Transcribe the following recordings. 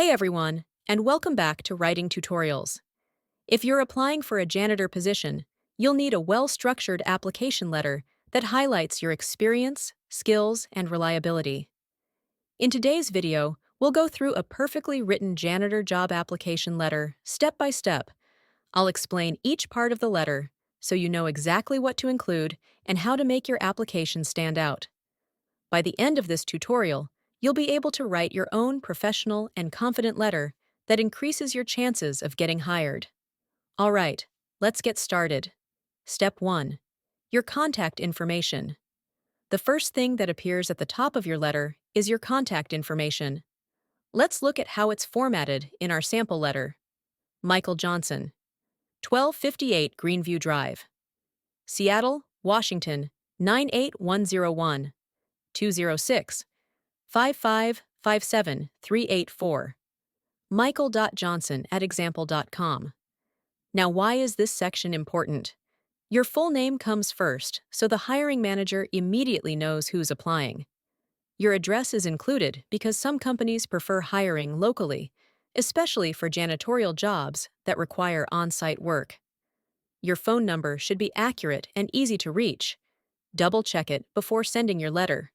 Hey everyone, and welcome back to Writing Tutorials. If you're applying for a janitor position, you'll need a well-structured application letter that highlights your experience, skills, and reliability. In today's video, we'll go through a perfectly written janitor job application letter step by step. I'll explain each part of the letter so you know exactly what to include and how to make your application stand out. By the end of this tutorial, you'll be able to write your own professional and confident letter that increases your chances of getting hired. All right, let's get started. Step 1. Your contact information. The first thing that appears at the top of your letter is your contact information. Let's look at how it's formatted in our sample letter. Michael Johnson, 1258 Greenview Drive, Seattle, Washington, 98101, 206 5557 384. Michael.Johnson@example.com. Now, why is this section important? Your full name comes first, so the hiring manager immediately knows who's applying. Your address is included because some companies prefer hiring locally, especially for janitorial jobs that require on-site work. Your phone number should be accurate and easy to reach. Double-check it before sending your letter.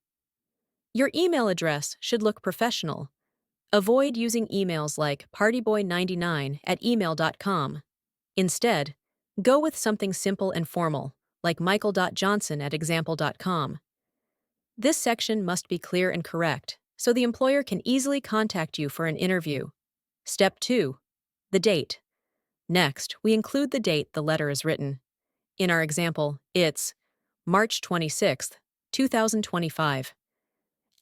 Your email address should look professional. Avoid using emails like partyboy99@email.com. Instead, go with something simple and formal, like michael.johnson@example.com. This section must be clear and correct, so the employer can easily contact you for an interview. Step 2. The date. Next, we include the date the letter is written. In our example, it's March 26, 2025.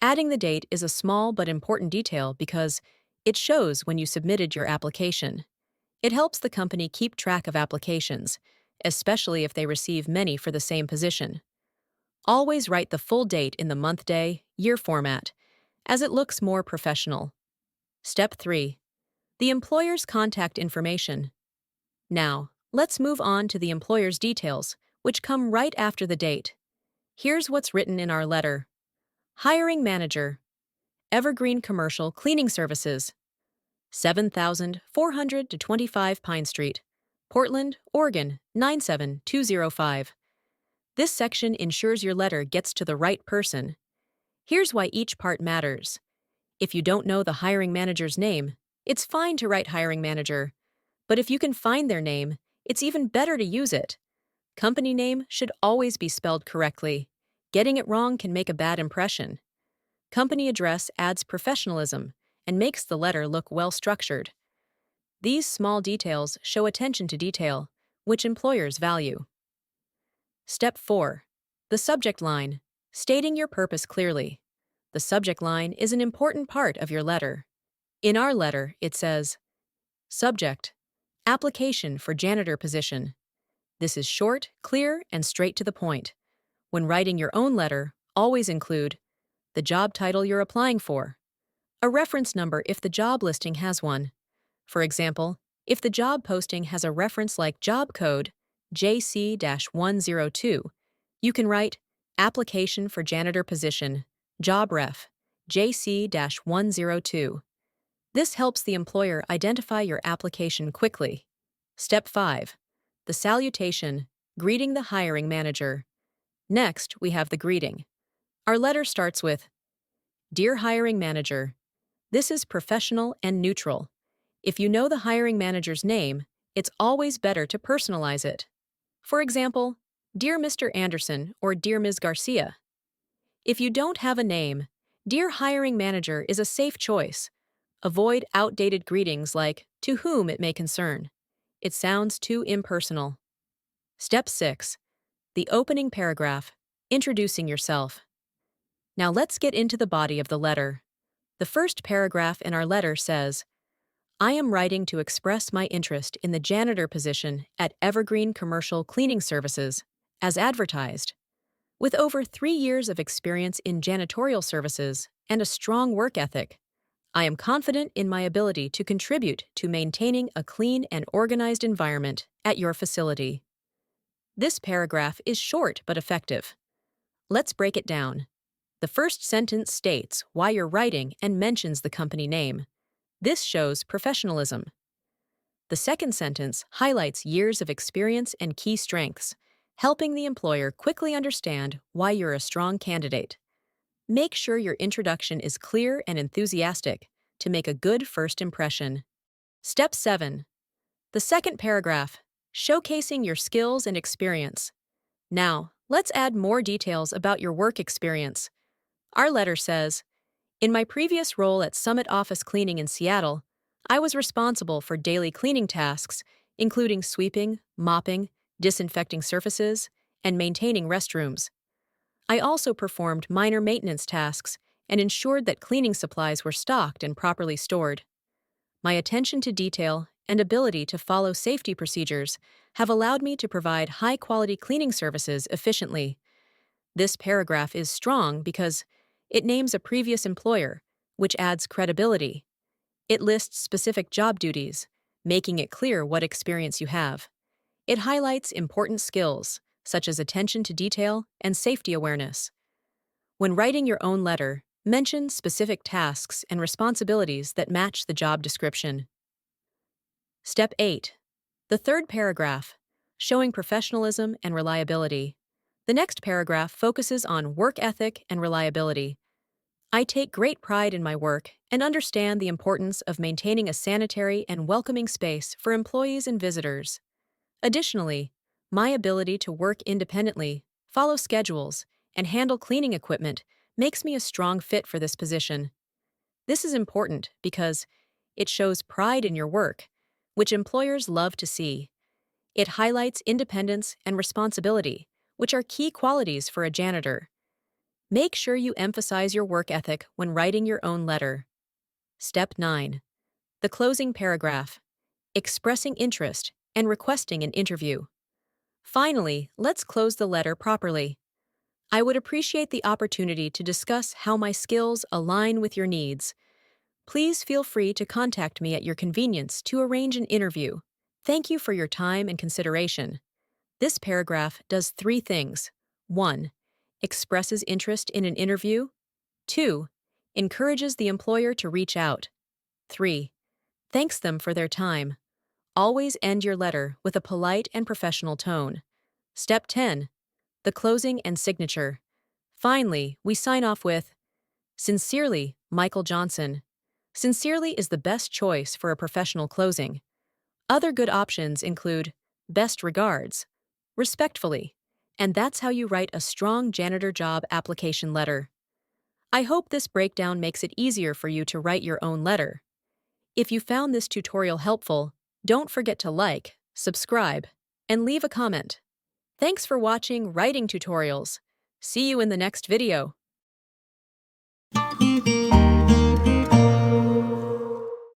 Adding the date is a small but important detail because it shows when you submitted your application. It helps the company keep track of applications, especially if they receive many for the same position. Always write the full date in the month, day, year format, as it looks more professional. Step 3. The employer's contact information. Now, let's move on to the employer's details, which come right after the date. Here's what's written in our letter. Hiring manager, Evergreen Commercial Cleaning Services, 7425 Pine Street, Portland, Oregon, 97205. This section ensures your letter gets to the right person. Here's why each part matters. If you don't know the hiring manager's name, it's fine to write hiring manager. But if you can find their name, it's even better to use it. Company name should always be spelled correctly. Getting it wrong can make a bad impression. Company address adds professionalism and makes the letter look well-structured. These small details show attention to detail, which employers value. Step 4. The subject line. Stating your purpose clearly. The subject line is an important part of your letter. In our letter, it says, Subject, Application for Janitor Position. This is short, clear, and straight to the point. When writing your own letter, always include the job title you're applying for, a reference number if the job listing has one. For example, if the job posting has a reference like job code JC-102, you can write Application for Janitor Position, Job Ref, JC-102. This helps the employer identify your application quickly. Step 5. The salutation, greeting the hiring manager. Next, we have the greeting. Our letter starts with, Dear Hiring Manager. This is professional and neutral. If you know the hiring manager's name, it's always better to personalize it. For example, Dear Mr. Anderson or Dear Ms. Garcia. If you don't have a name, Dear Hiring Manager is a safe choice. Avoid outdated greetings like, to whom it may concern. It sounds too impersonal. Step 6. The opening paragraph, introducing yourself. Now let's get into the body of the letter. The first paragraph in our letter says, I am writing to express my interest in the janitor position at Evergreen Commercial Cleaning Services, as advertised. With over 3 years of experience in janitorial services and a strong work ethic, I am confident in my ability to contribute to maintaining a clean and organized environment at your facility. This paragraph is short but effective. Let's break it down. The first sentence states why you're writing and mentions the company name. This shows professionalism. The second sentence highlights years of experience and key strengths, helping the employer quickly understand why you're a strong candidate. Make sure your introduction is clear and enthusiastic to make a good first impression. Step 7. The second paragraph, showcasing your skills and experience. Now, let's add more details about your work experience. Our letter says, in my previous role at Summit Office Cleaning in Seattle, I was responsible for daily cleaning tasks, including sweeping, mopping, disinfecting surfaces, and maintaining restrooms. I also performed minor maintenance tasks and ensured that cleaning supplies were stocked and properly stored. My attention to detail and ability to follow safety procedures have allowed me to provide high-quality cleaning services efficiently. This paragraph is strong because it names a previous employer, which adds credibility. It lists specific job duties, making it clear what experience you have. It highlights important skills, such as attention to detail and safety awareness. When writing your own letter, mention specific tasks and responsibilities that match the job description. Step 8. The third paragraph, showing professionalism and reliability. The next paragraph focuses on work ethic and reliability. I take great pride in my work and understand the importance of maintaining a sanitary and welcoming space for employees and visitors. Additionally, my ability to work independently, follow schedules, and handle cleaning equipment makes me a strong fit for this position. This is important because it shows pride in your work, which employers love to see. It highlights independence and responsibility, which are key qualities for a janitor. Make sure you emphasize your work ethic when writing your own letter. Step 9. The closing paragraph, expressing interest and requesting an interview. Finally, let's close the letter properly. I would appreciate the opportunity to discuss how my skills align with your needs. Please feel free to contact me at your convenience to arrange an interview. Thank you for your time and consideration. This paragraph does 3 things. 1. Expresses interest in an interview. 2. Encourages the employer to reach out. 3. Thanks them for their time. Always end your letter with a polite and professional tone. Step 10. The closing and signature. Finally, we sign off with, Sincerely, Michael Johnson. Sincerely is the best choice for a professional closing. Other good options include best regards, respectfully, and that's how you write a strong janitor job application letter. I hope this breakdown makes it easier for you to write your own letter. If you found this tutorial helpful, don't forget to like, subscribe, and leave a comment. Thanks for watching Writing Tutorials. See you in the next video.